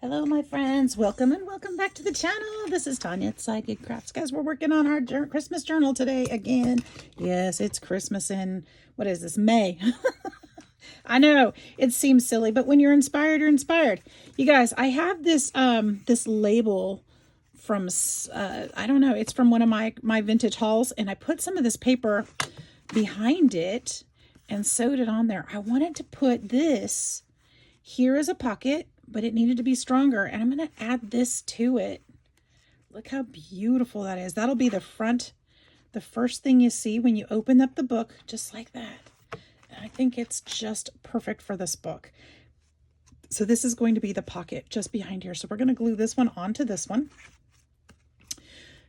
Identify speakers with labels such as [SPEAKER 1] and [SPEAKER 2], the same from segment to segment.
[SPEAKER 1] Hello, my friends. Welcome and welcome back to the channel. This is Tanya at Sidegigcrafts. Guys, we're working on our Christmas journal today again. Yes, it's Christmas in, what is this, May? I know, it seems silly, but when you're inspired, you're inspired. You guys, I have this this label from, I don't know, it's from one of my vintage hauls, and I put some of this paper behind it and sewed it on there. I wanted to put this here as a pocket, but it needed to be stronger, and I'm going to add this to it. Look how beautiful that is. That'll be the front, the first thing you see when you open up the book, just like that. And I think it's just perfect for this book. So this is going to be the pocket just behind here. So we're going to glue this one onto this one.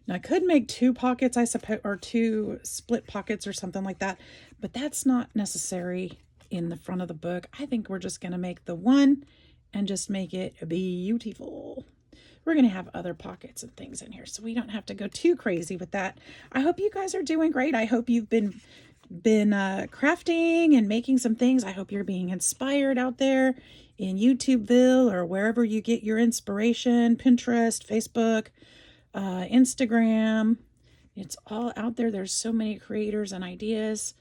[SPEAKER 1] Now I could make two pockets, I suppose, or two split pockets or something like that, but that's not necessary in the front of the book. I think we're just going to make the one and just make it beautiful. We're going to have other pockets and things in here, so we don't have to go too crazy with that. I hope you guys are doing great. I hope you've been crafting and making some things. I hope you're being inspired out there in YouTubeville or wherever you get your inspiration, Pinterest, Facebook, Instagram. It's all out there. There's so many creators and ideas,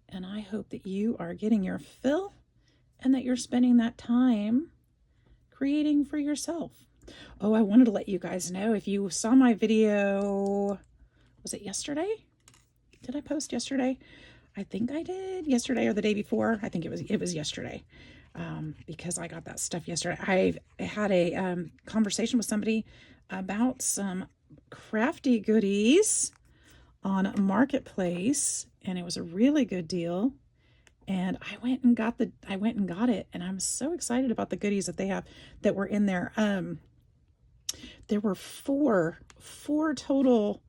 [SPEAKER 1] and I hope that you are getting your fill and that you're spending that time creating for yourself. Oh, I wanted to let you guys know, if you saw my video, was it yesterday? Did I post yesterday? I think I did, yesterday or the day before. I think it was yesterday, because I got that stuff yesterday. I had a conversation with somebody about some crafty goodies on Marketplace, and it was a really good deal. And I went and got it, and I'm so excited about the goodies that they have that were in there. There were four total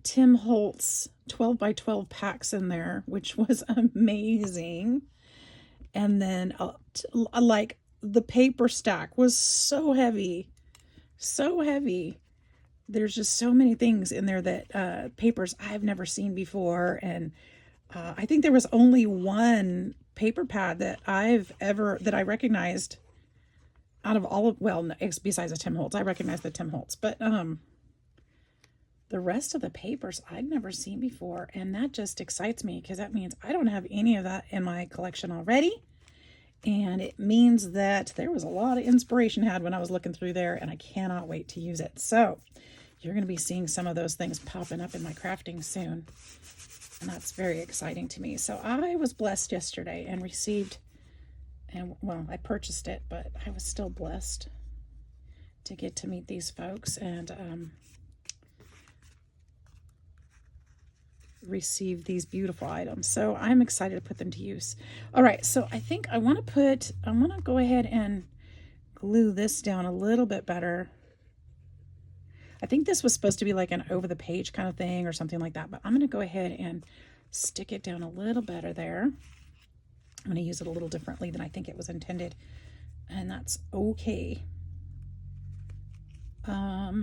[SPEAKER 1] Tim Holtz 12 by 12 packs in there, which was amazing. And then like the paper stack was so heavy. There's just so many things in there that papers I've never seen before. And I think there was only one paper pad that I recognized out of all of, well, besides the Tim Holtz. I recognize the Tim Holtz, but the rest of the papers I'd never seen before, and that just excites me because that means I don't have any of that in my collection already, and it means that there was a lot of inspiration had when I was looking through there, and I cannot wait to use it. So you're going to be seeing some of those things popping up in my crafting soon. And that's very exciting to me. So I was blessed yesterday and received, and well, I purchased it, but I was still blessed to get to meet these folks and receive these beautiful items. So I'm excited to put them to use. All right, so I think I want to go ahead and glue this down a little bit better. I think this was supposed to be like an over the page kind of thing or something like that, but I'm going to go ahead and stick it down a little better there. I'm going to use it a little differently than I think it was intended, and that's okay. I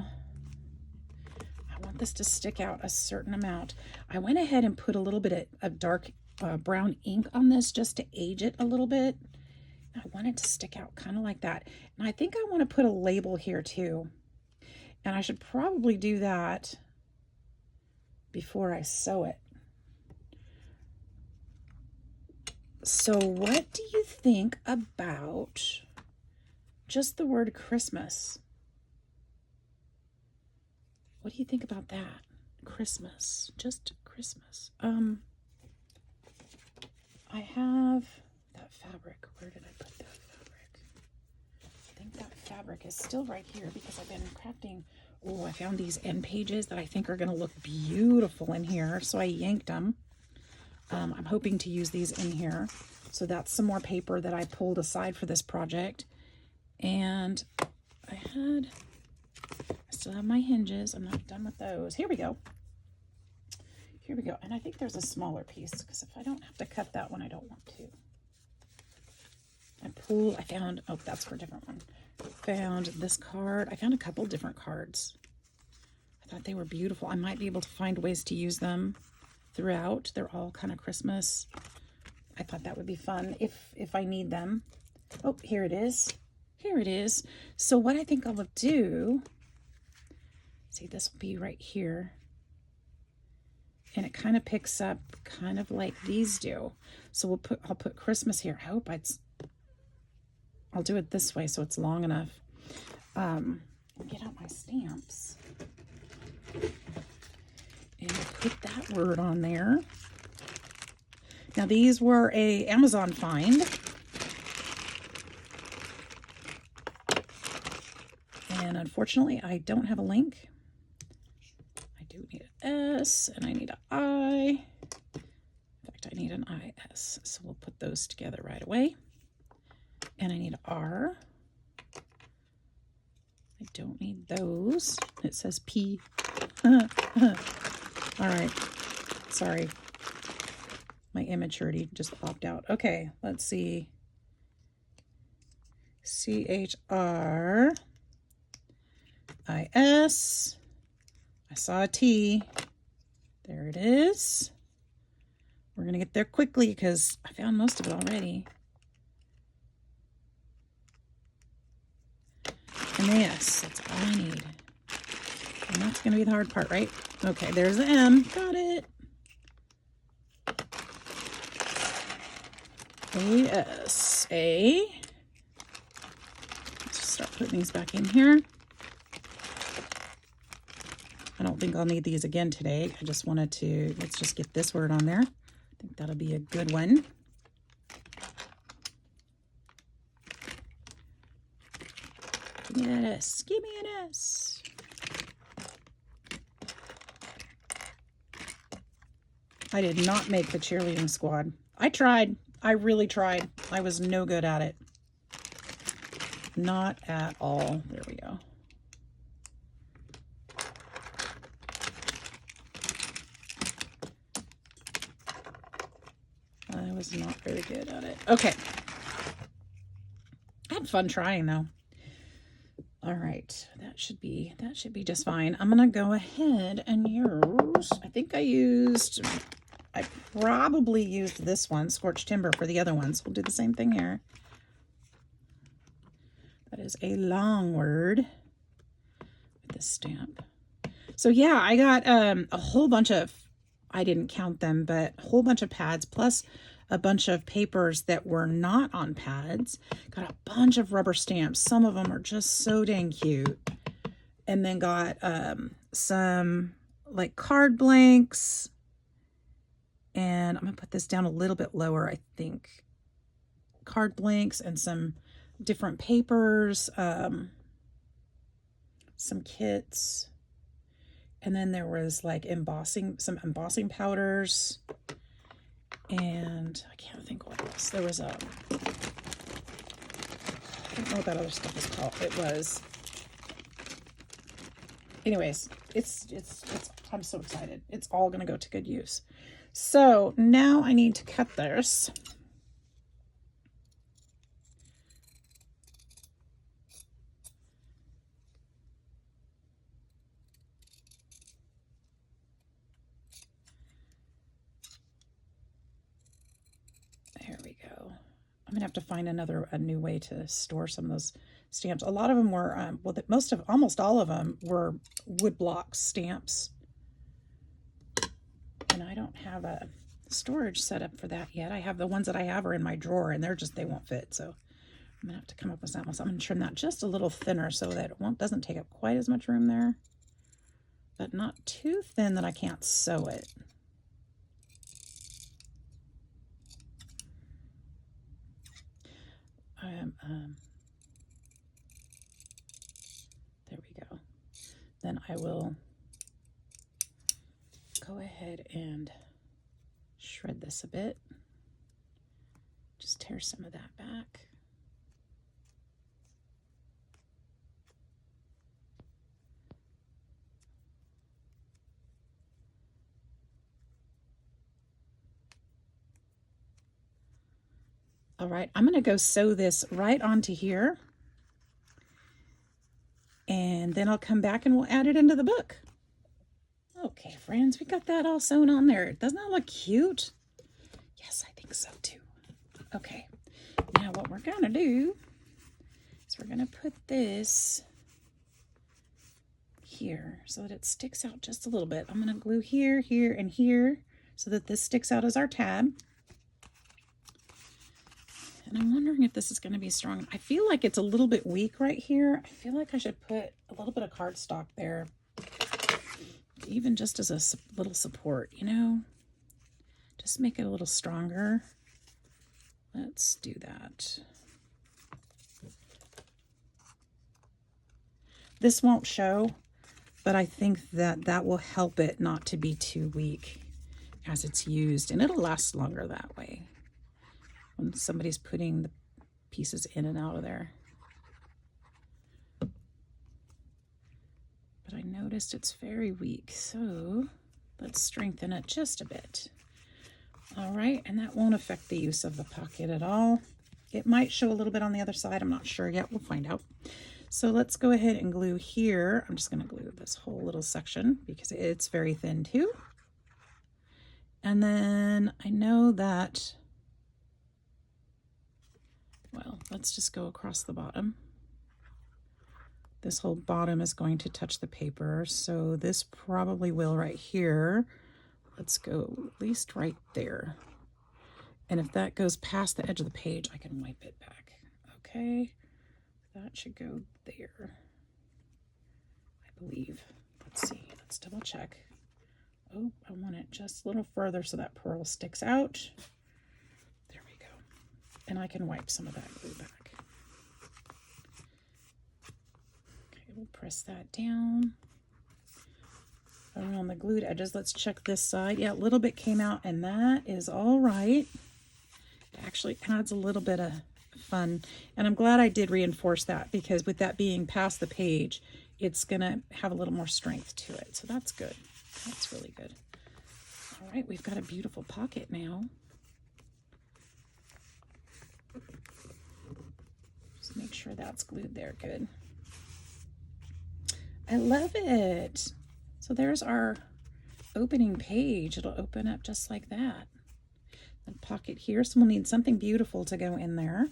[SPEAKER 1] want this to stick out a certain amount. I went ahead and put a little bit of dark brown ink on this just to age it a little bit. I want it to stick out kind of like that. And I think I want to put a label here too. And I should probably do that before I sew it. So what do you think about just the word Christmas? What do you think about that? Christmas, just Christmas. I have that fabric. Where did I put that fabric? I think that fabric is still right here because I've been crafting. Oh, I found these end pages that I think are going to look beautiful in here, so I yanked them. I'm hoping to use these in here. So that's some more paper that I pulled aside for this project. And I still have my hinges. I'm not done with those. Here we go. Here we go. And I think there's a smaller piece because if I don't have to cut that one, I don't want to. I found, oh, that's for a different one. Found this card. I found a couple different cards. I thought they were beautiful. I might be able to find ways to use them throughout. They're all kind of Christmas. I thought that would be fun if I need them. Oh, here it is. Here it is. So what I think I will do, see, this will be right here. And it kind of picks up kind of like these do. So I'll put Christmas here. I hope I'll do it this way so it's long enough. Get out my stamps and put that word on there. Now these were a Amazon find. And unfortunately I don't have a link. I do need an S and I need an I. In fact, I need an IS. So we'll put those together right away. And I need an R. I don't need those. It says P. All right. Sorry. My immaturity just popped out. Okay, let's see. CHRIS. I saw a T. There it is. We're going to get there quickly because I found most of it already. And the S, that's all I need. And that's going to be the hard part, right? Okay, there's the M. Got it. AS. A. Let's start putting these back in here. I don't think I'll need these again today. I just wanted to, let's just get this word on there. I think that'll be a good one. Give me that S. Give me an S. I did not make the cheerleading squad. I tried. I really tried. I was no good at it. Not at all. There we go. I was not very good at it. Okay. I had fun trying though. All right, that should be just fine. I'm gonna go ahead and use, I probably used this one, Scorched Timber, for the other ones. We'll do the same thing here. That is a long word with this stamp. So yeah, I got a whole bunch of, I didn't count them, but a whole bunch of pads plus a bunch of papers that were not on pads. Got a bunch of rubber stamps. Some of them are just so dang cute. And then got some like card blanks. And I'm going to put this down a little bit lower, I think. Card blanks and some different papers. Some kits. And then there was like some embossing powders. And I can't think what else. There was I don't know what that other stuff is called. It was, anyways, it's I'm so excited. It's all going to go to good use. So now I need to cut this. There we go. I'm gonna have to find a new way to store some of those stamps. A lot of them were, almost all of them were wood block stamps. And I don't have a storage set up for that yet. I have the ones that I have are in my drawer and they won't fit. So I'm gonna have to come up with something. So I'm gonna trim that just a little thinner so that it doesn't take up quite as much room there, but not too thin that I can't sew it. There we go. Then I will go ahead and shred this a bit. Just tear some of that back. All right, I'm going to go sew this right onto here. And then I'll come back and we'll add it into the book. Okay, friends, we got that all sewn on there. Doesn't that look cute? Yes, I think so too. Okay, now what we're going to do So we're going to put this here so that it sticks out just a little bit. I'm going to glue here, here, and here so that this sticks out as our tab. And I'm wondering if this is going to be strong. I feel like it's a little bit weak right here. I feel like I should put a little bit of cardstock there, even just as a little support, you know, just make it a little stronger. Let's do that. This won't show, but I think that that will help it not to be too weak as it's used, and it'll last longer that way when somebody's putting the pieces in and out of there. But I noticed it's very weak, so let's strengthen it just a bit. All right, and that won't affect the use of the pocket at all. It might show a little bit on the other side. I'm not sure yet. We'll find out. So let's go ahead and glue here. I'm just going to glue this whole little section because it's very thin too. And then I know that, well, let's just go across the bottom. This whole bottom is going to touch the paper, so this probably will right here. Let's go at least right there. And if that goes past the edge of the page, I can wipe it back. Okay, that should go there, I believe. Let's see, let's double check. Oh, I want it just a little further so that pearl sticks out. There we go. And I can wipe some of that glue back. Okay, we'll press that down. Around the glued edges, let's check this side. Yeah, a little bit came out, and that is all right. It actually adds a little bit of fun, and I'm glad I did reinforce that, because with that being past the page, it's gonna have a little more strength to it, so that's good. That's really good. All right, we've got a beautiful pocket now. Just make sure that's glued there good. I love it. So there's our opening page. It'll open up just like that. And pocket here, so we'll need something beautiful to go in there.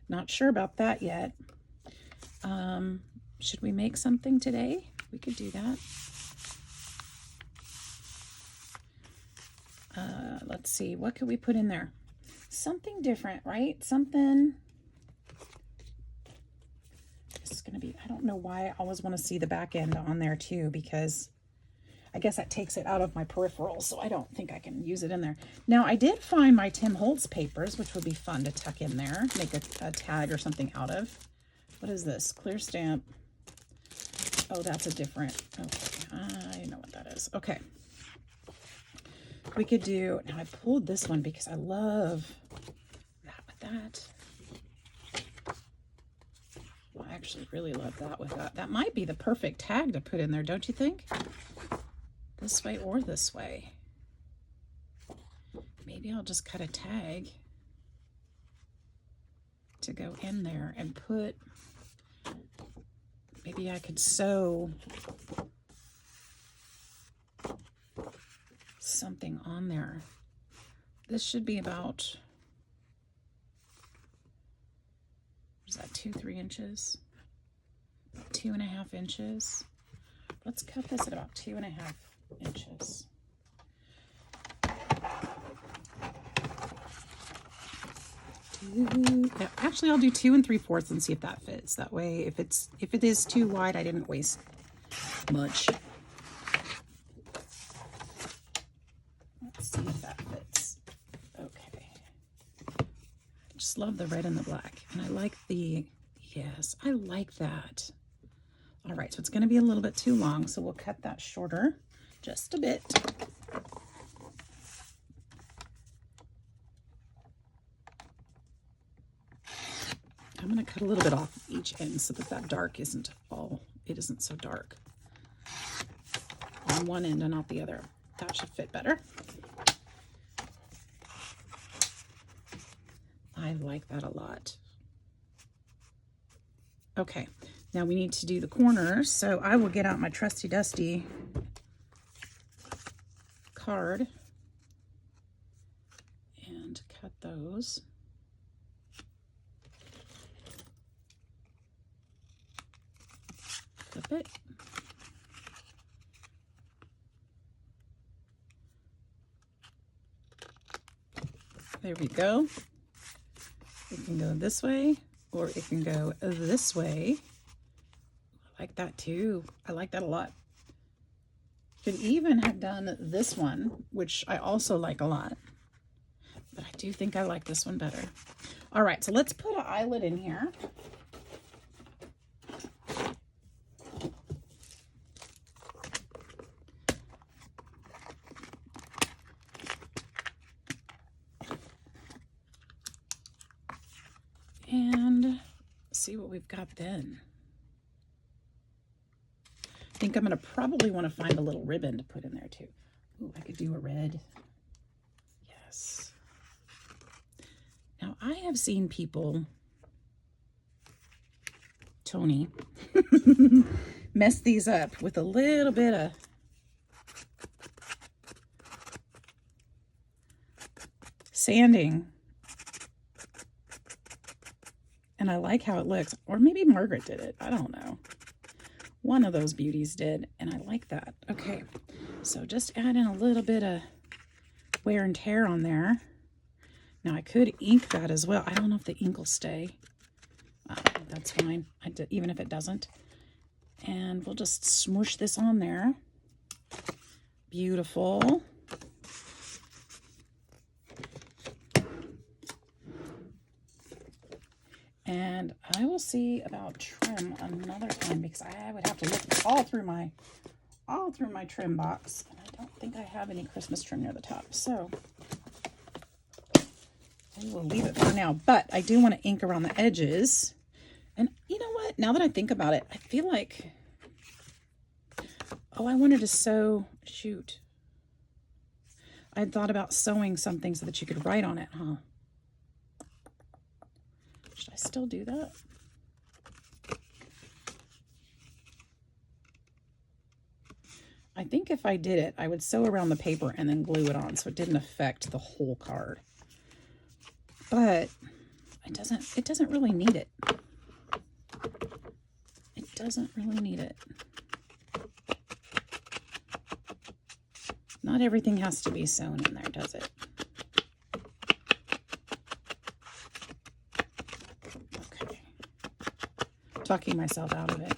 [SPEAKER 1] Not sure about that yet. Should we make something today? We could do that. Let's see, what could we put in there? Something different, right? Something. This is going to be, I don't know why I always want to see the back end on there too, because I guess that takes it out of my peripheral, so I don't think I can use it in there. Now, I did find my Tim Holtz papers, which would be fun to tuck in there, make a tag or something out of. What is this? Clear stamp. Oh, that's a different, okay, I know what that is. Okay. We could do, now I pulled this one because I love that with that. Well, I actually really love that with that. That might be the perfect tag to put in there, don't you think? This way or this way. Maybe I'll just cut a tag to go in there and put, maybe I could sew something on there. This should be about, what is that, 2-3 inches? About 2.5 inches. Let's cut this at about 2.5 inches. Actually, I'll do 2 3/4 and see if that fits. That way, if it is too wide, I didn't waste much. Let's see if that fits. Okay. I just love the red and the black, and I like the, yes, I like that. All right, so it's going to be a little bit too long, so we'll cut that shorter just a bit. I'm going to cut a little bit off each end so that that dark isn't all, it isn't so dark on one end and not the other. That should fit better. I like that a lot. Okay, now we need to do the corners, so I will get out my trusty dusty card and cut those. it. There we go. It can go this way, or it can go this way. I like that too. I like that a lot. Could even have done this one, which I also like a lot. But I do think I like this one better. All right, so let's put an eyelet in here. And see what we've got then. I think I'm going to probably want to find a little ribbon to put in there too. Ooh, I could do a red. Yes. Now I have seen people, Tony, mess these up with a little bit of sanding. And I like how it looks. Or maybe Margaret did it. I don't know. One of those beauties did, and I like that. Okay, so just add in a little bit of wear and tear on there. Now I could ink that as well. I don't know if the ink will stay. That's fine, even if it doesn't. And we'll just smoosh this on there. Beautiful. And I will see about trim another time, because I would have to look all through my trim box, and I don't think I have any Christmas trim near the top. So we will leave it for now. But I do want to ink around the edges. And you know what? Now that I think about it, I feel like, oh, I wanted to sew. Shoot. I'd thought about sewing something so that you could write on it, huh? Should I still do that? I think if I did it, I would sew around the paper and then glue it on so it didn't affect the whole card. But it doesn't really need it. It doesn't really need it. Not everything has to be sewn in there, does it? Okay. Talking myself out of it.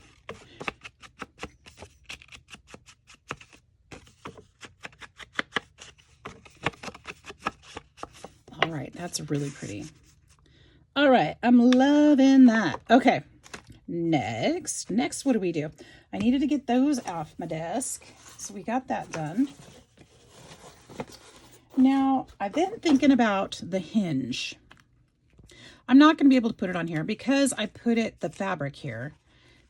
[SPEAKER 1] All right, that's really pretty. All right, I'm loving that. Okay, next, what do we do? I needed to get those off my desk, so we got that done. Now, I've been thinking about the hinge. I'm not going to be able to put it on here because I put the fabric here.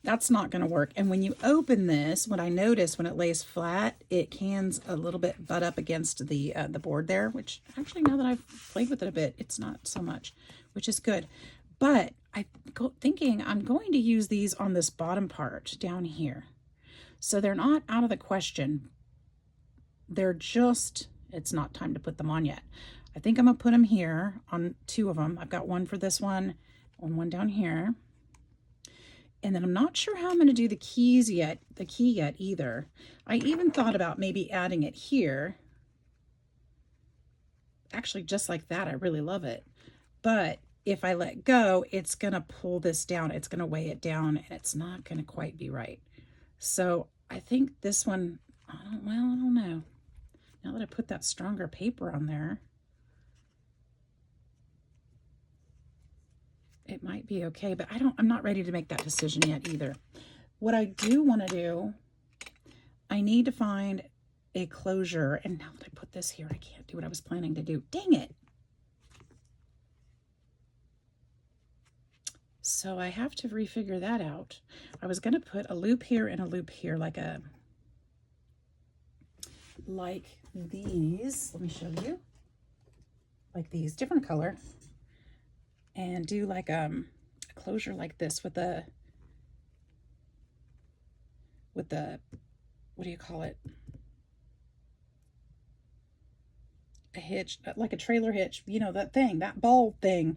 [SPEAKER 1] That's not going to work. And when you open this, what I notice when it lays flat, it cans a little bit butt up against the board there, which actually, now that I've played with it a bit, it's not so much, which is good. But I'm thinking I'm going to use these on this bottom part down here. So they're not out of the question. They're just, it's not time to put them on yet. I think I'm going to put them here on 2 of them. I've got one for this one and one down here. And then I'm not sure how I'm going to do the key yet either. I even thought about maybe adding it here. Actually, just like that, I really love it. But if I let go, it's going to pull this down. It's going to weigh it down, and it's not going to quite be right. So I think this one, I don't know. Now that I put that stronger paper on there, it might be okay, but I'm not ready to make that decision yet either. What I do want to do, I need to find a closure. And now that I put this here, I can't do what I was planning to do. Dang it. So I have to refigure that out. I was going to put a loop here and a loop here, like these. Let me show you. Like these, different color. And do like a closure like this with the what do you call it? A hitch, like a trailer hitch, you know, that thing, that ball thing.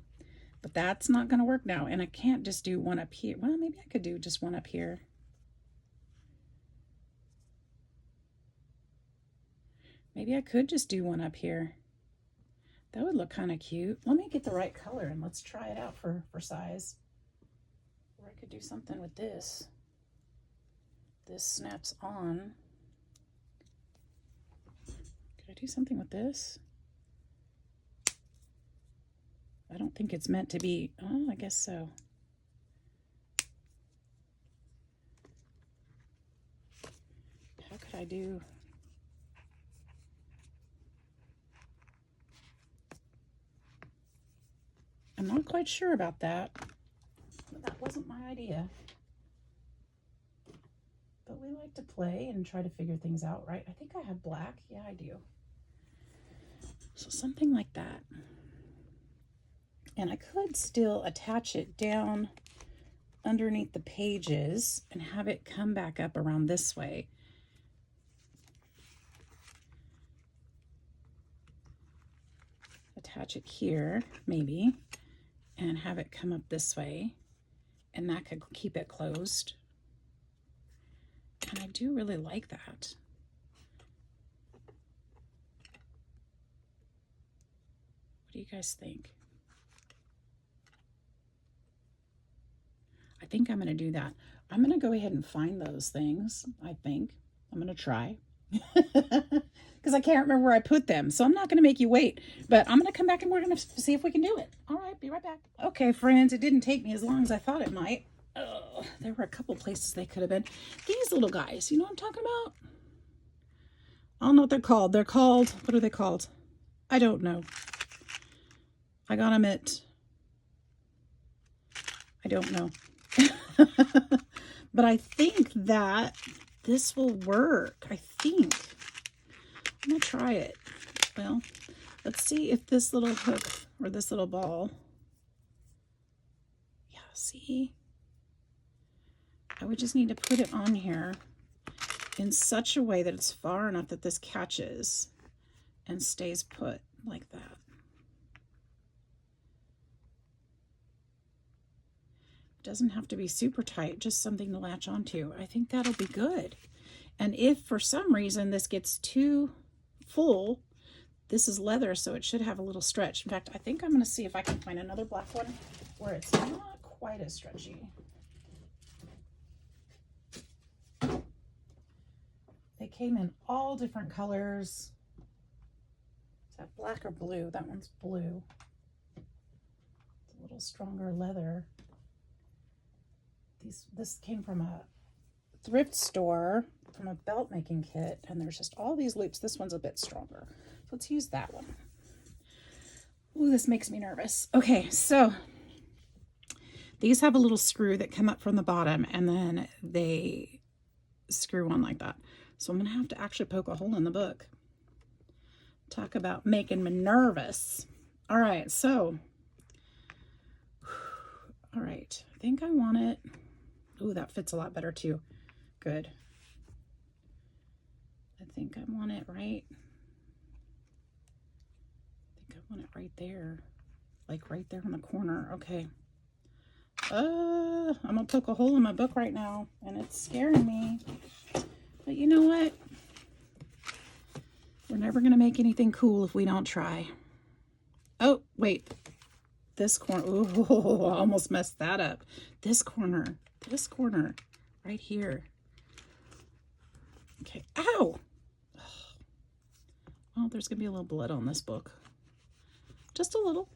[SPEAKER 1] But that's not going to work now. And I can't just do one up here. Well, maybe I could do just one up here. Maybe I could just do one up here. That would look kind of cute. Let me get the right color and let's try it out for size. Or I could do something with this. This snaps on. Could I do something with this? I don't think it's meant to be. Oh, I guess so. How could I do? I'm not quite sure about that. But that wasn't my idea. But we like to play and try to figure things out, right? I think I have black. Yeah, I do. So something like that. And I could still attach it down underneath the pages and have it come back up around this way. Attach it here, maybe, and have it come up this way, and that could keep it closed. And I do really like that. What do you guys think? I think I'm going to do that. I'm going to go ahead and find those things, I think. I'm going to try. Because I can't remember where I put them. So I'm not going to make you wait. But I'm going to come back and we're going to see if we can do it. All right, be right back. Okay, friends, it didn't take me as long as I thought it might. Oh, there were a couple places they could have been. These little guys, you know what I'm talking about? I don't know what they're called. They're called, what are they called? I don't know. I got them at, I don't know. But I think that this will work. I think. I'm going to try it. Well, let's see if this little hook or this little ball. Yeah, see? I would just need to put it on here in such a way that it's far enough that this catches and stays put like that. Doesn't have to be super tight, just something to latch onto. I think that'll be good. And if for some reason this gets too full, this is leather, so it should have a little stretch. In fact, I think I'm going to see if I can find another black one where it's not quite as stretchy. They came in all different colors. Is that black or blue? That one's blue. It's a little stronger leather. This came from a thrift store, from a belt making kit, and there's just all these loops. This one's a bit stronger. So let's use that one. Ooh, this makes me nervous. Okay, so these have a little screw that come up from the bottom, and then they screw on like that. So I'm gonna have to actually poke a hole in the book. Talk about making me nervous. All right, so, all right, I think I want it. Ooh, that fits a lot better too. Good. I think I want it right. I think I want it right there. Like right there in the corner. Okay. I'm gonna poke a hole in my book right now, and it's scaring me. But you know what? We're never gonna make anything cool if we don't try. Oh, wait. This corner. Ooh, I almost messed that up. This corner right here. Okay. Ow! Oh, there's gonna be a little blood on this book. Just a little.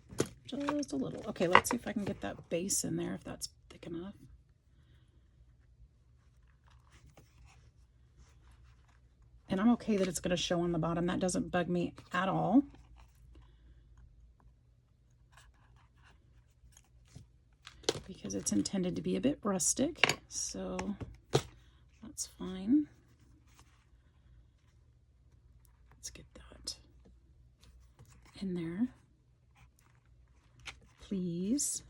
[SPEAKER 1] Just a little. Okay, let's see if I can get that base in there, if that's thick enough. And I'm okay that it's going to show on the bottom. That doesn't bug me at all. Because it's intended to be a bit rustic, so that's fine. Let's get that in there. Please,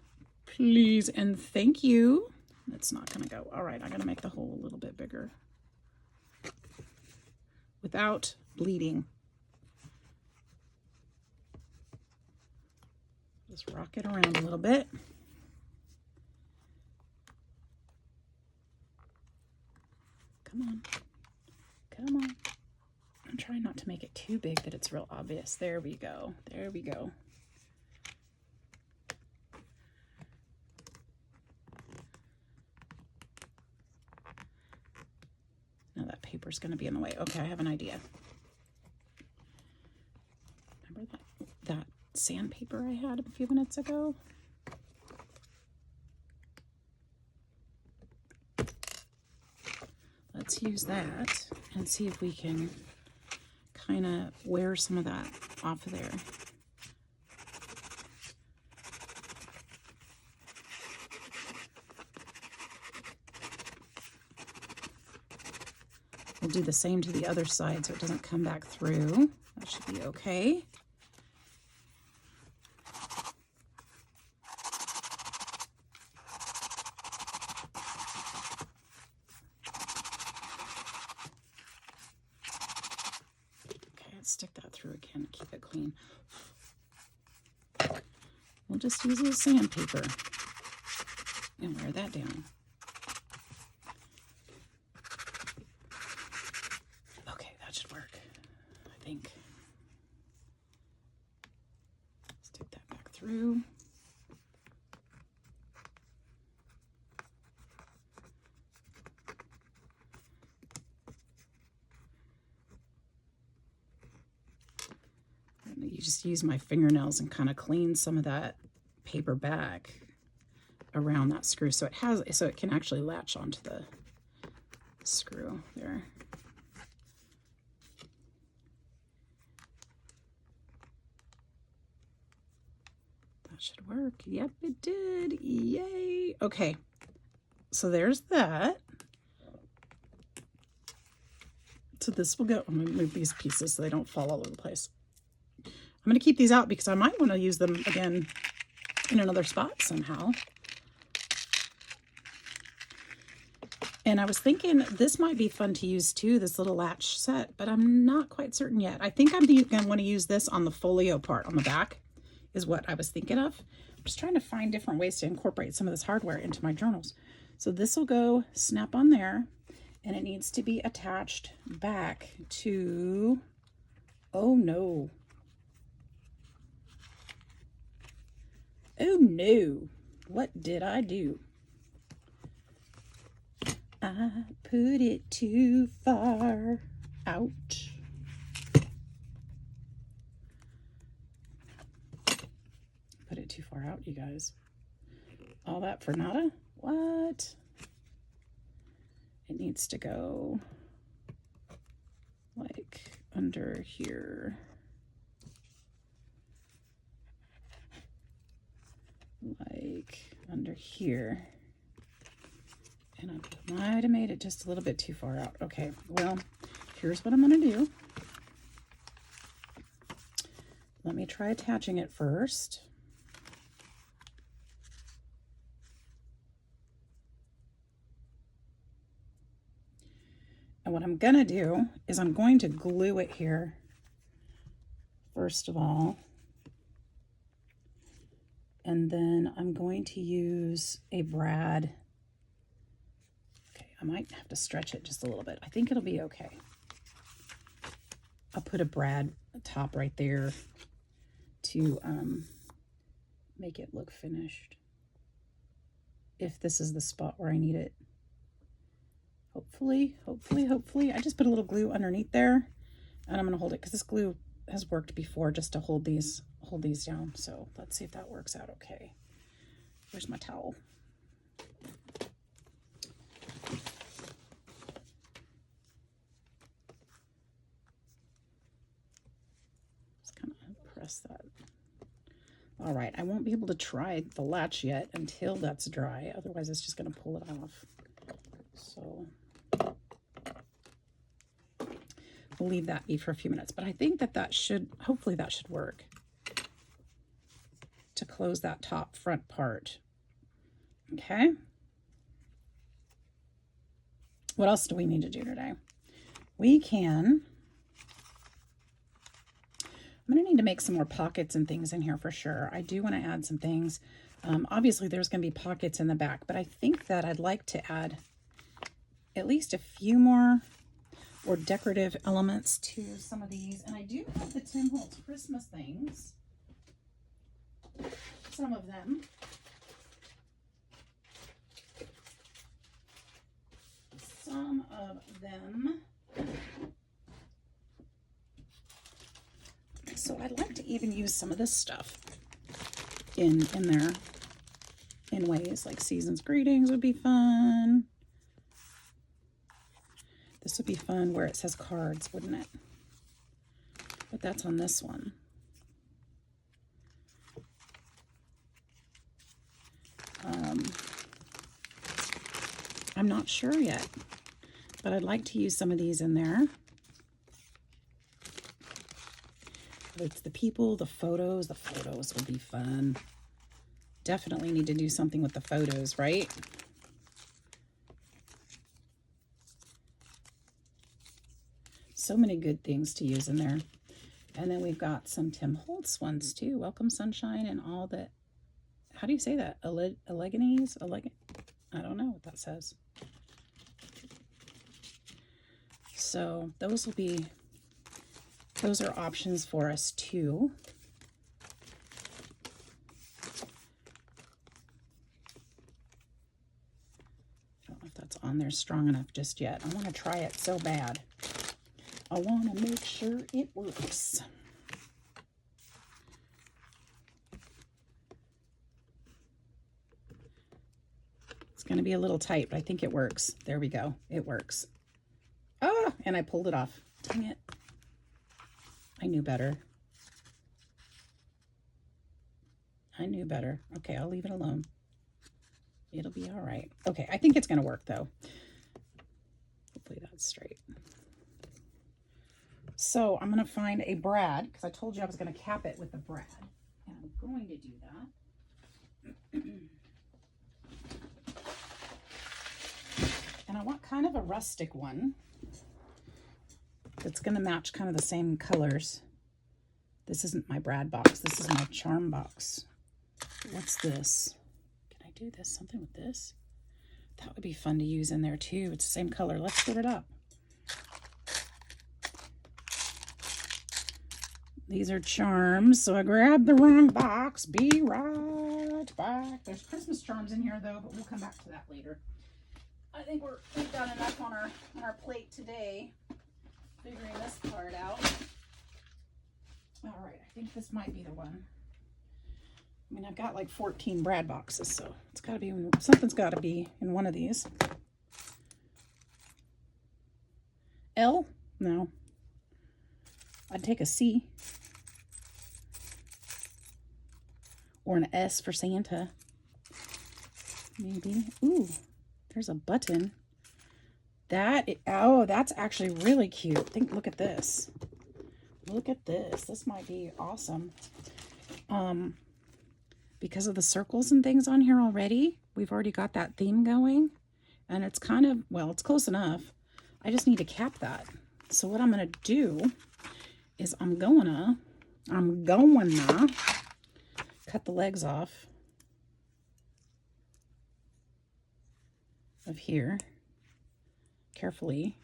[SPEAKER 1] please, and thank you. It's not going to go. All right, I'm going to make the hole a little bit bigger without bleeding. Just rock it around a little bit. Come on. Come on. I'm trying. try not to make it too big that it's real obvious. There we go. There we go. Now that paper's going to be in the way. Okay, I have an idea. Remember that sandpaper I had a few minutes ago? Let's use that and see if we can kind of wear some of that off of there. We'll do the same to the other side so it doesn't come back through. That should be okay. Stick that through again, keep it clean. We'll just use a little sandpaper and wear that down. Okay, that should work, I think. Stick that back through. You just use my fingernails and kind of clean some of that paper back around that screw so it can actually latch onto the screw there. That should work. Yep, it did. Yay. Okay, so there's that. So this will go, I'm going to move these pieces so they don't fall all over the place. I'm going to keep these out because I might want to use them again in another spot somehow. And I was thinking this might be fun to use too, this little latch set, but I'm not quite certain yet. I think I'm going to want to use this on the folio part on the back is what I was thinking of. I'm just trying to find different ways to incorporate some of this hardware into my journals. So this will go snap on there, and it needs to be attached back to, oh no. Oh no, what did I do? I put it too far out. Put it too far out, you guys. All that for nada? What? It needs to go like under here. Like under here, and I might have made it just a little bit too far out. Okay, well, here's what I'm going to do. Let me try attaching it first. And what I'm going to do is I'm going to glue it here first of all. And then I'm going to use a brad. Okay, I might have to stretch it just a little bit. I think it'll be okay. I'll put a brad top right there to make it look finished. If this is the spot where I need it. Hopefully. I just put a little glue underneath there, and I'm going to hold it because this glue has worked before just to hold these down. So let's see if that works out okay. Where's my towel? Just kind of press that. All right, I won't be able to try the latch yet until that's dry. Otherwise, it's just going to pull it off. So we'll leave that be for a few minutes. But I think that should, hopefully that should work to close that top front part. Okay. What else do we need to do today? We can, I'm going to need to make some more pockets and things in here for sure. I do want to add some things. Obviously there's going to be pockets in the back, but I think that I'd like to add at least a few more or decorative elements to some of these. And I do have the Tim Holtz Christmas things. Some of them. Some of them. So I'd like to even use some of this stuff in there in ways like Season's Greetings would be fun. This would be fun where it says cards, wouldn't it? But that's on this one. I'm not sure yet, but I'd like to use some of these in there. It's the people, the photos would be fun. Definitely need to do something with the photos, right? So many good things to use in there. And then we've got some Tim Holtz ones too. Welcome Sunshine and all that. How do you say that? Alleghenies? I don't know what that says. So those are options for us too. I don't know if that's on there strong enough just yet. I want to try it so bad. I want to make sure it works. It's going to be a little tight, but I think it works. There we go. It works. Oh, and I pulled it off. Dang it. I knew better. I knew better. Okay, I'll leave it alone. It'll be all right. Okay, I think it's going to work though. Hopefully that's straight. So I'm going to find a brad because I told you I was going to cap it with the brad. And I'm going to do that. And I want kind of a rustic one that's going to match kind of the same colors. This isn't my brad box. This is my charm box. What's this? Can I do this? Something with this? That would be fun to use in there too. It's the same color. Let's split it up. These are charms, so I grabbed the wrong box. Be right back. There's Christmas charms in here though, but we'll come back to that later. I think we've got enough on our plate today, figuring this part out. All right, I think this might be the one. I mean, I've got like 14 brad boxes, so it's got to be, something's got to be in one of these. L? No. I'd take a C. Or an S for Santa. Maybe. Ooh, there's a button. Oh, that's actually really cute. Look at this. Look at this. This might be awesome. Because of the circles and things on here already, we've already got that theme going. And it's kind of, well, it's close enough. I just need to cap that. So what I'm going to do is I'm gonna cut the legs off of here carefully,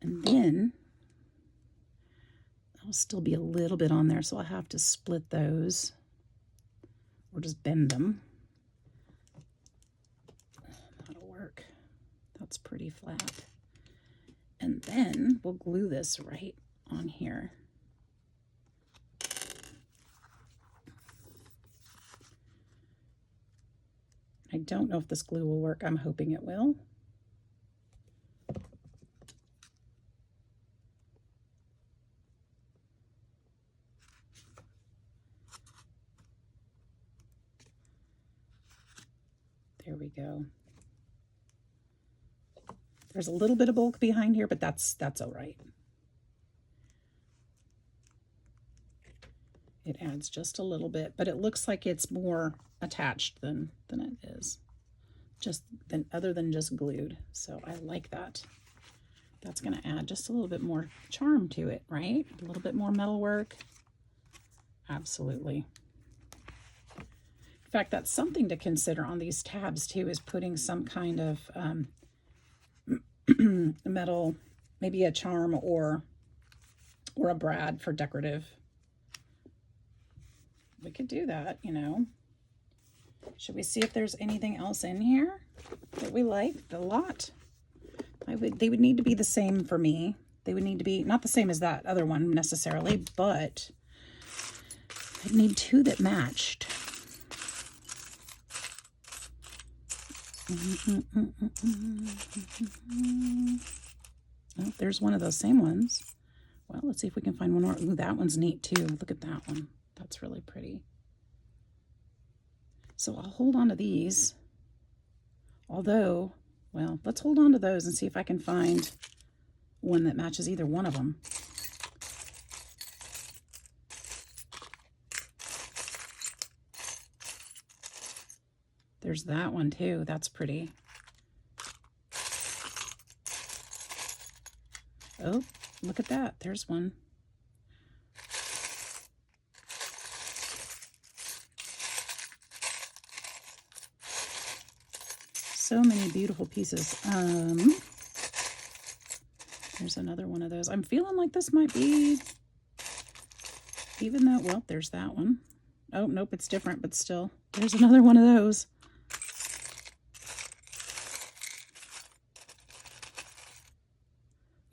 [SPEAKER 1] and then there'll still be a little bit on there, so I'll have to split those or just bend them. That'll work. That's pretty flat. And then we'll glue this right on here. I don't know if this glue will work. I'm hoping it will. There we go. There's a little bit of bulk behind here, but that's all right. It adds just a little bit, but it looks like it's more attached than it is. Other than just glued. So I like that. That's going to add just a little bit more charm to it, right? A little bit more metal work. Absolutely. fact, that's something to consider on these tabs too, is putting some kind of metal, maybe a charm or a brad for decorative. We could do that, you know. Should we see if there's anything else in here that we like a lot? They would need to be the same for me. They would need to be not the same as that other one necessarily, but I'd need two that matched. Oh, there's one of those same ones. Well, let's see if we can find one more. Ooh, that one's neat too. Look at that one. That's really pretty. So I'll hold on to these. Although, well, let's hold on to those and see if I can find one that matches either one of them. There's that one too. That's pretty. Oh, look at that. There's one. So many beautiful pieces. There's another one of those. I'm feeling like this might be, even though, well, there's that one. Oh, nope, it's different, but still. There's another one of those.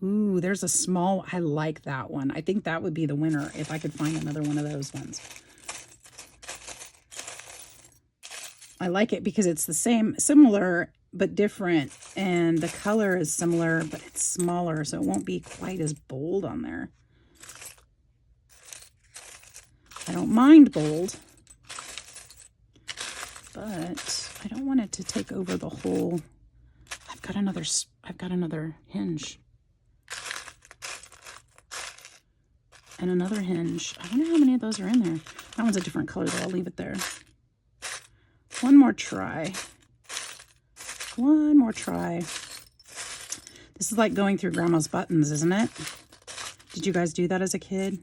[SPEAKER 1] Ooh, there's a small, I like that one. I think that would be the winner if I could find another one of those ones. I like it because it's the same, similar, but different. And the color is similar, but it's smaller, so it won't be quite as bold on there. I don't mind bold, but I don't want it to take over the whole. I've got another hinge. And another hinge. I wonder how many of those are in there. That one's a different color, though. I'll leave it there. One more try. One more try. This is like going through Grandma's buttons, isn't it? Did you guys do that as a kid?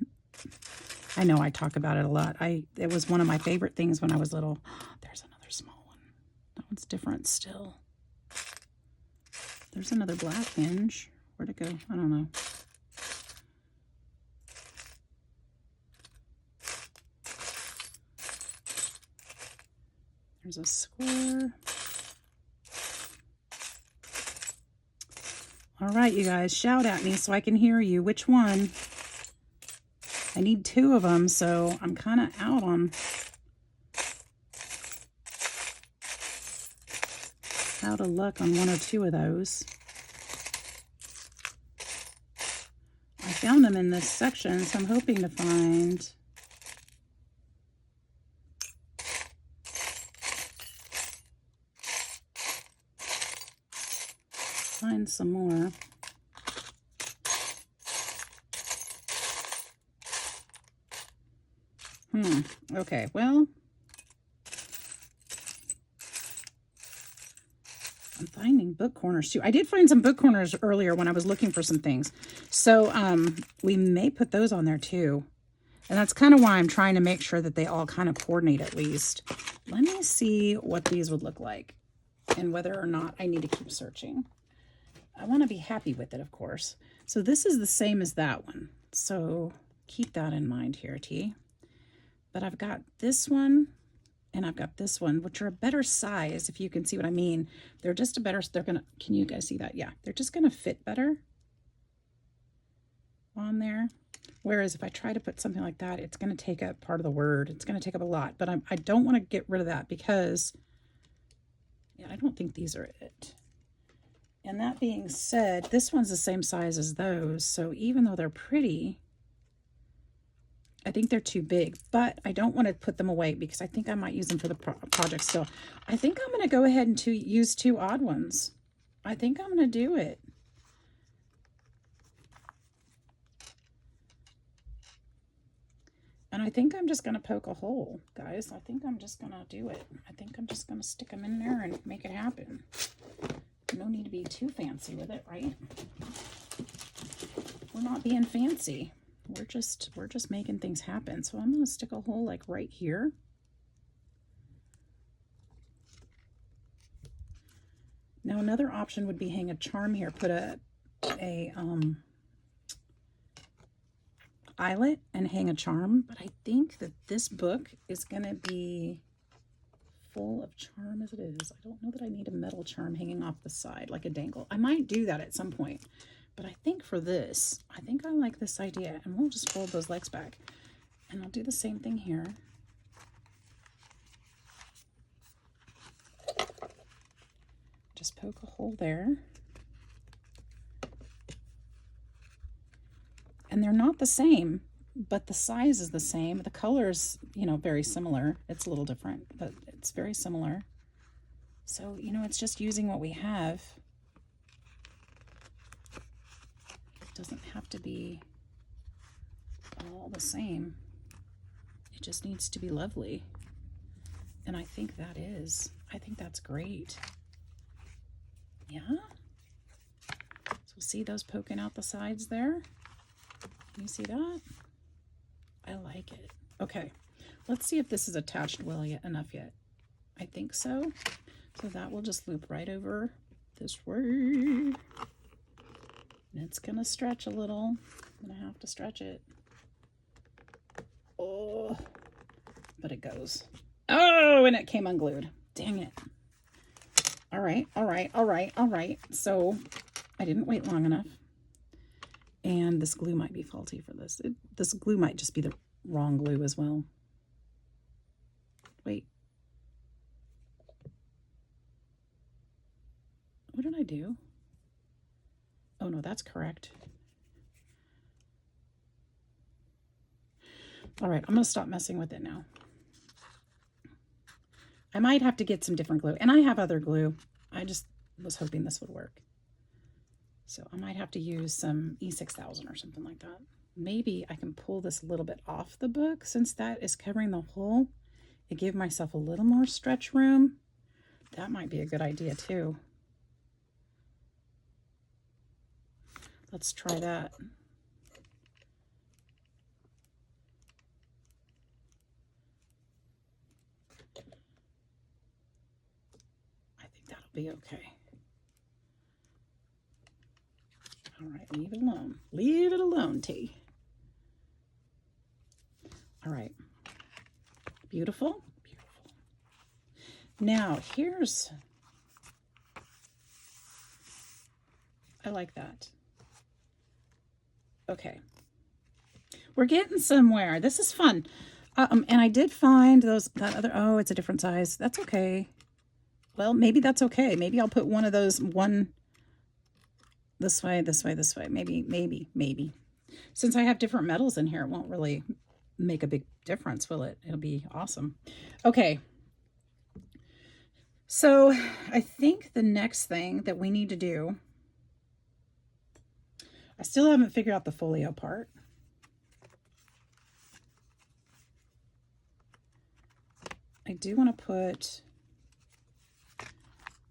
[SPEAKER 1] I know I talk about it a lot. It was one of my favorite things when I was little. There's another small one. That one's different still. There's another black hinge. Where'd it go? I don't know. There's a square. All right, you guys, shout at me so I can hear you. Which one? I need two of them, so I'm kind of out on out of luck on one or two of those. I found them in this section, so I'm hoping to find some more. Okay, well, I'm finding book corners too. I did find some book corners earlier when I was looking for some things. So we may put those on there too. And that's kind of why I'm trying to make sure that they all kind of coordinate at least. Let me see what these would look like and whether or not I need to keep searching. I want to be happy with it, of course. So this is the same as that one. So keep that in mind here, T. But I've got this one and I've got this one, which are a better size, if you can see what I mean. They're just a better, can you guys see that? Yeah, they're just going to fit better on there. Whereas if I try to put something like that, it's going to take up part of the word. It's going to take up a lot, but I don't want to get rid of that because yeah, I don't think these are it. And that being said, this one's the same size as those. So even though they're pretty, I think they're too big, but I don't want to put them away because I think I might use them for the project still. I think I'm going to go ahead and use two odd ones. I think I'm going to do it. And I think I'm just going to poke a hole, guys. I think I'm just going to do it. I think I'm just going to stick them in there and make it happen. No need to be too fancy with it, right? We're not being fancy. We're just making things happen. So I'm going to stick a hole like right here. Now another option would be hang a charm here. Put a eyelet and hang a charm. But I think that this book is going to be full of charm as it is. I don't know that I need a metal charm hanging off the side like a dangle. I might do that at some point. But I think for this, I think I like this idea. And we'll just fold those legs back. And I'll do the same thing here. Just poke a hole there. And they're not the same, but the size is the same. The color's, you know, very similar. It's a little different, but it's very similar. So, you know, it's just using what we have. It doesn't have to be all the same. It just needs to be lovely. And I think that is. I think that's great. Yeah. So see those poking out the sides there? Can you see that? I like it. Okay, let's see if this is attached well enough yet. I think so. So that will just loop right over this way. And it's gonna stretch a little. I'm gonna have to stretch it. Oh, but it goes. Oh, and it came unglued. Dang it. All right, all right, all right, all right. So I didn't wait long enough. And this glue might be faulty for this. This glue might just be the wrong glue as well. Wait. What did I do? Oh no, that's correct. All right, I'm gonna stop messing with it now. I might have to get some different glue, and I have other glue. I just was hoping this would work. So I might have to use some E6000 or something like that. Maybe I can pull this a little bit off the book since that is covering the hole and give myself a little more stretch room. That might be a good idea too. Let's try that. I think that'll be okay. All right, leave it alone. Leave it alone, T. All right. Beautiful, beautiful. Now, here's... I like that. Okay. We're getting somewhere. This is fun. And I did find that other... Oh, it's a different size. That's okay. Well, maybe that's okay. Maybe I'll put one of those... This way, this way, this way. Maybe. Since I have different metals in here, it won't really make a big difference, will it? It'll be awesome. Okay. So I think the next thing that we need to do, I still haven't figured out the folio part. I do want to put,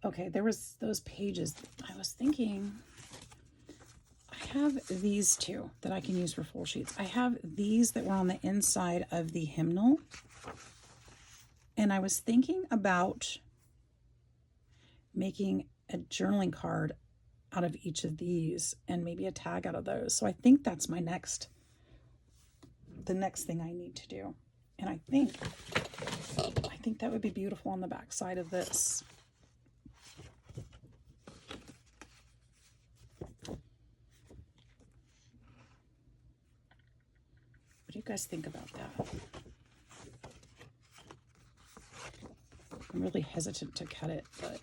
[SPEAKER 1] okay, there was those pages. I was thinking... I have these two that I can use for full sheets. I have these that were on the inside of the hymnal. And I was thinking about making a journaling card out of each of these and maybe a tag out of those. So I think that's the next thing I need to do. And I think that would be beautiful on the back side of this. What do you guys think about that? I'm really hesitant to cut it, but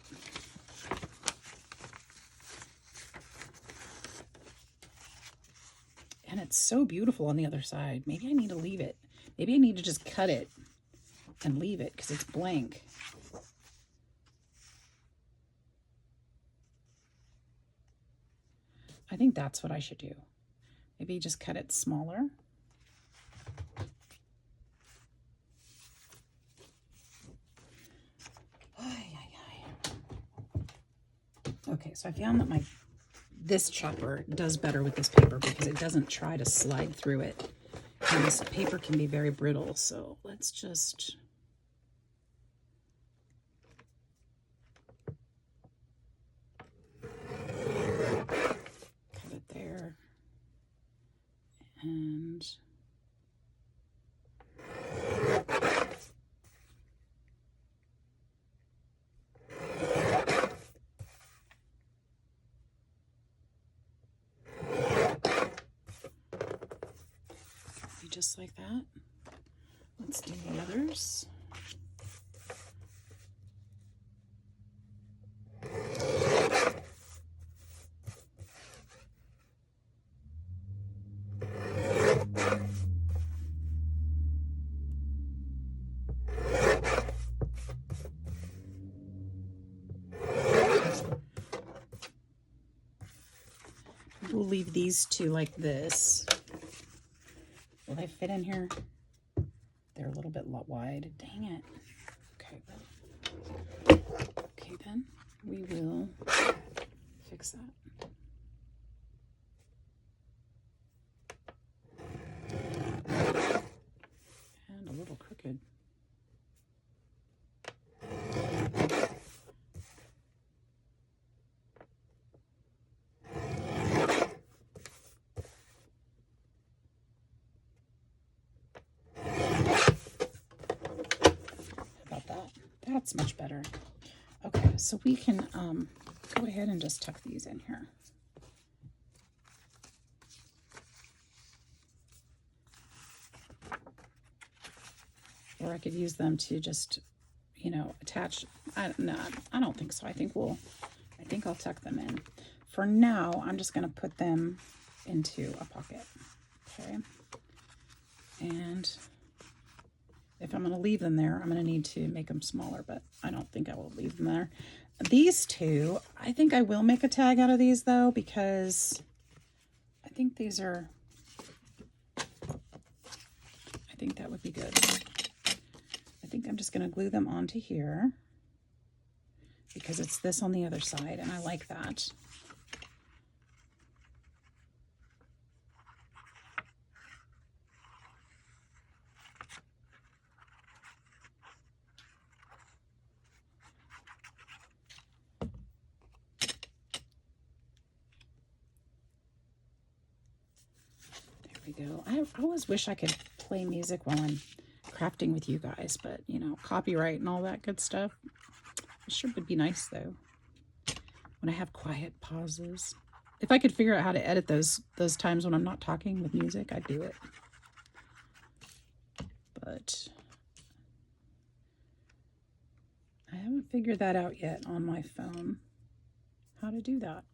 [SPEAKER 1] and it's so beautiful on the other side. Maybe I need to leave it. Maybe I need to just cut it and leave it because it's blank. I think that's what I should do. Maybe just cut it smaller. Okay, so I found that this chopper does better with this paper because it doesn't try to slide through it. And this paper can be very brittle, so let's just... And just like that. Let's do the others. We'll leave these two like this. Will they fit in here? They're a little bit wide. Dang it. Okay, then we will fix that. And a little crooked. That's much better. Okay, so we can go ahead and just tuck these in here. Or I could use them to just, you know, attach. No, I don't think so. I think I'll tuck them in. For now, I'm just going to put them into a pocket. Okay. And if I'm going to leave them there, I'm going to need to make them smaller, but I don't think I will leave them there. These two, I think I will make a tag out of these though, because I think these are, I think that would be good. I think I'm just going to glue them onto here because it's this on the other side and I like that. Go. I always wish I could play music while I'm crafting with you guys, but you know, copyright and all that good stuff. It sure would be nice though when I have quiet pauses. If I could figure out how to edit those times when I'm not talking with music, I'd do it. But I haven't figured that out yet on my phone, how to do that.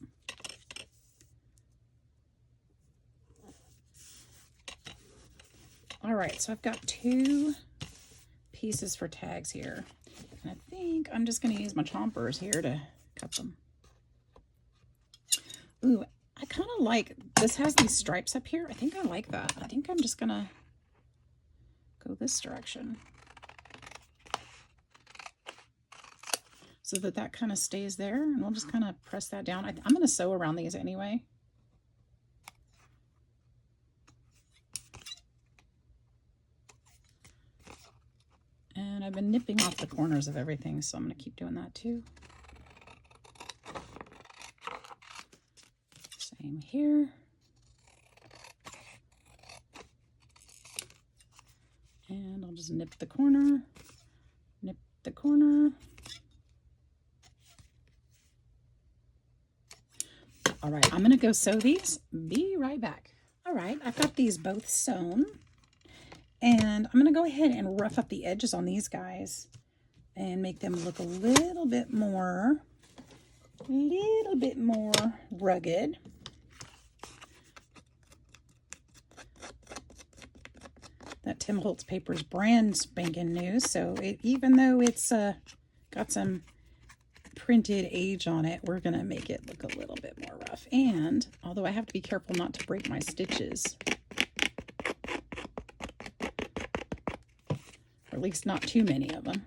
[SPEAKER 1] All right, so I've got two pieces for tags here. And I think I'm just going to use my chompers here to cut them. Ooh, I kind of like, this has these stripes up here. I think I like that. I think I'm just going to go this direction. So that kind of stays there. And we'll just kind of press that down. I'm going to sew around these anyway. And I've been nipping off the corners of everything, so I'm going to keep doing that too. Same here. And I'll just nip the corner, nip the corner. All right, I'm going to go sew these. Be right back. All right, I've got these both sewn. And I'm going to go ahead and rough up the edges on these guys and make them look a little bit more rugged. That Tim Holtz paper is brand spanking new, so even though it's got some printed age on it, we're going to make it look a little bit more rough. And although I have to be careful not to break my stitches, or at least not too many of them.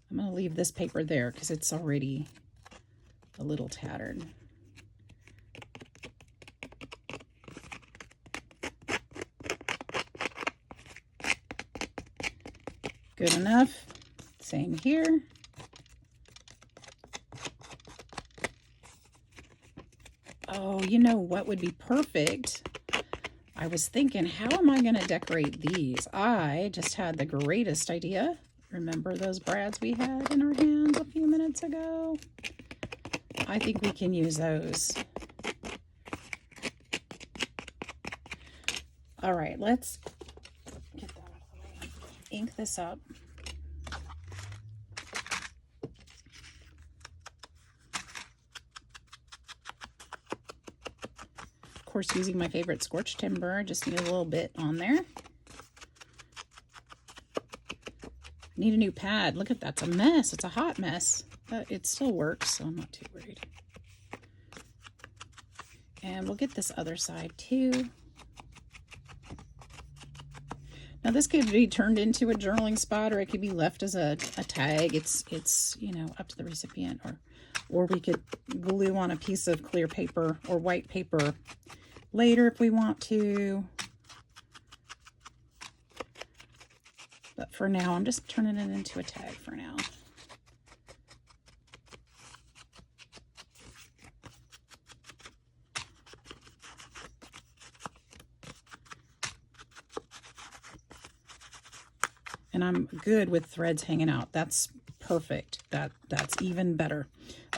[SPEAKER 1] I'm going to leave this paper there because it's already a little tattered. Good enough. Same here. Oh, you know what would be perfect? I was thinking, how am I going to decorate these? I just had the greatest idea. Remember those brads we had in our hands a few minutes ago? I think we can use those. All right, let's get that out of the way. Ink this up. Of course, using my favorite scorched timber, just need a little bit on there. Need a new pad. Look at that. It's a mess. It's a hot mess. But it still works, so I'm not too worried. And we'll get this other side too. Now this could be turned into a journaling spot, or it could be left as a tag. It's you know, up to the recipient, or we could glue on a piece of clear paper or white paper later if we want to. But for now, I'm just turning it into a tag for now. And I'm good with threads hanging out. That's perfect. That's even better.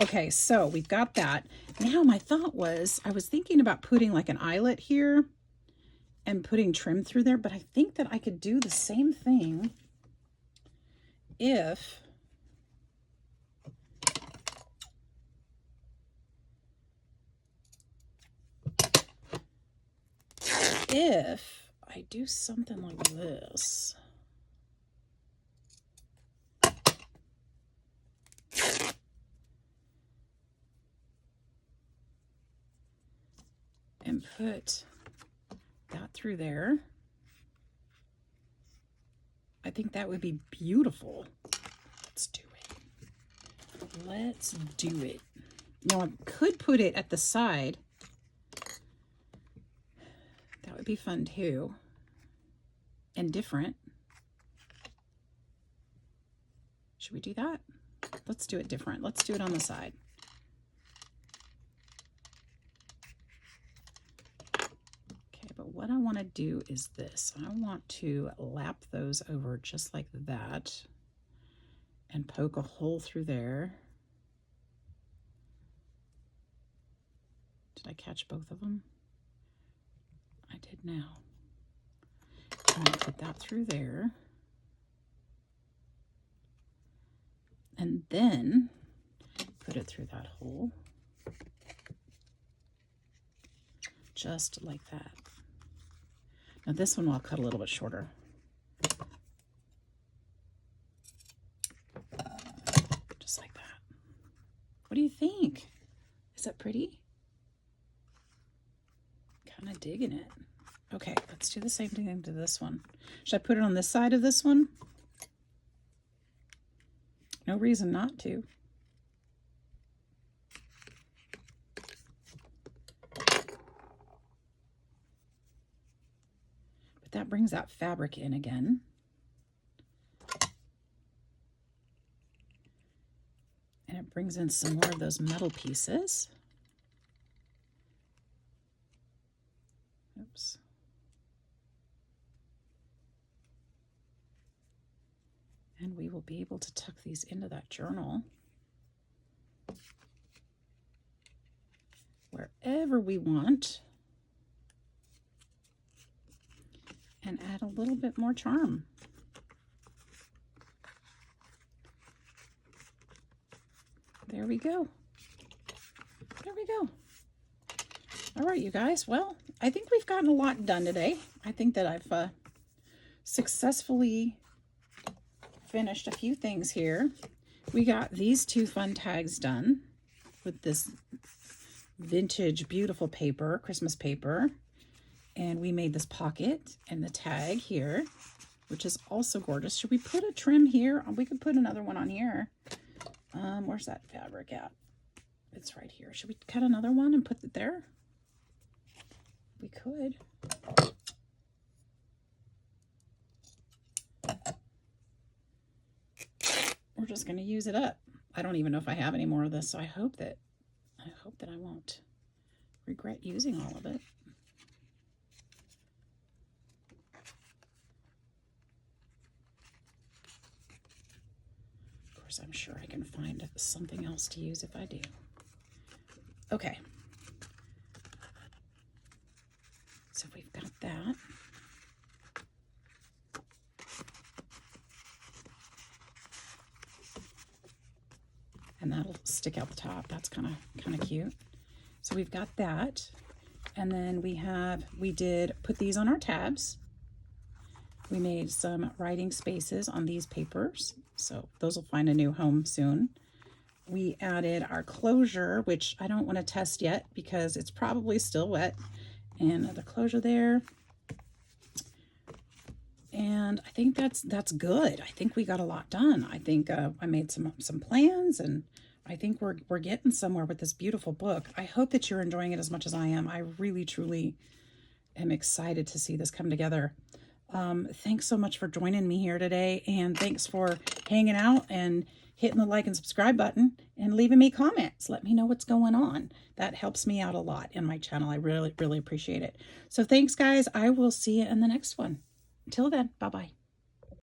[SPEAKER 1] Okay, so we've got that. Now my thought was, I was thinking about putting like an eyelet here and putting trim through there, but I think that I could do the same thing if I do something like this. And put that through there. I think that would be beautiful. Let's do it. Let's do it. Now I could put it at the side. That would be fun too. And different. Should we do that? Let's do it different. Let's do it on the side. But what I want to do is this. I want to lap those over just like that and poke a hole through there. Did I catch both of them? I did now. I'm going to put that through there. And then put it through that hole. Just like that. Now this one I'll cut a little bit shorter. Just like that. What do you think? Is that pretty? Kind of digging it. Okay, let's do the same thing to this one. Should I put it on this side of this one? No reason not to. But that brings that fabric in again. And it brings in some more of those metal pieces. Oops. And we will be able to tuck these into that journal wherever we want and add a little bit more charm. There we go. There we go. All right, you guys. Well, I think we've gotten a lot done today. I think that I've successfully finished a few things here. We got these two fun tags done with this vintage beautiful paper, Christmas paper, and we made this pocket and the tag here, which is also gorgeous. Should we put a trim here? We could put another one on here. Where's that fabric at? It's right here. Should we cut another one and put it there? We could. We're just going to use it up. I don't even know if I have any more of this, so I hope that I won't regret using all of it. Of course, I'm sure I can find something else to use if I do. Okay. So we've got that. And that'll stick out the top. That's kind of cute. So we've got that. And then we did put these on our tabs. We made some writing spaces on these papers. So those will find a new home soon. We added our closure, which I don't want to test yet because it's probably still wet. And the closure there. And I think that's good. I think we got a lot done. I think I made some plans, and I think we're getting somewhere with this beautiful book. I hope that you're enjoying it as much as I am. I really, truly am excited to see this come together. Thanks so much for joining me here today, and thanks for hanging out and hitting the like and subscribe button and leaving me comments. Let me know what's going on. That helps me out a lot in my channel. I really, really appreciate it. So thanks, guys. I will see you in the next one. Until then, bye-bye.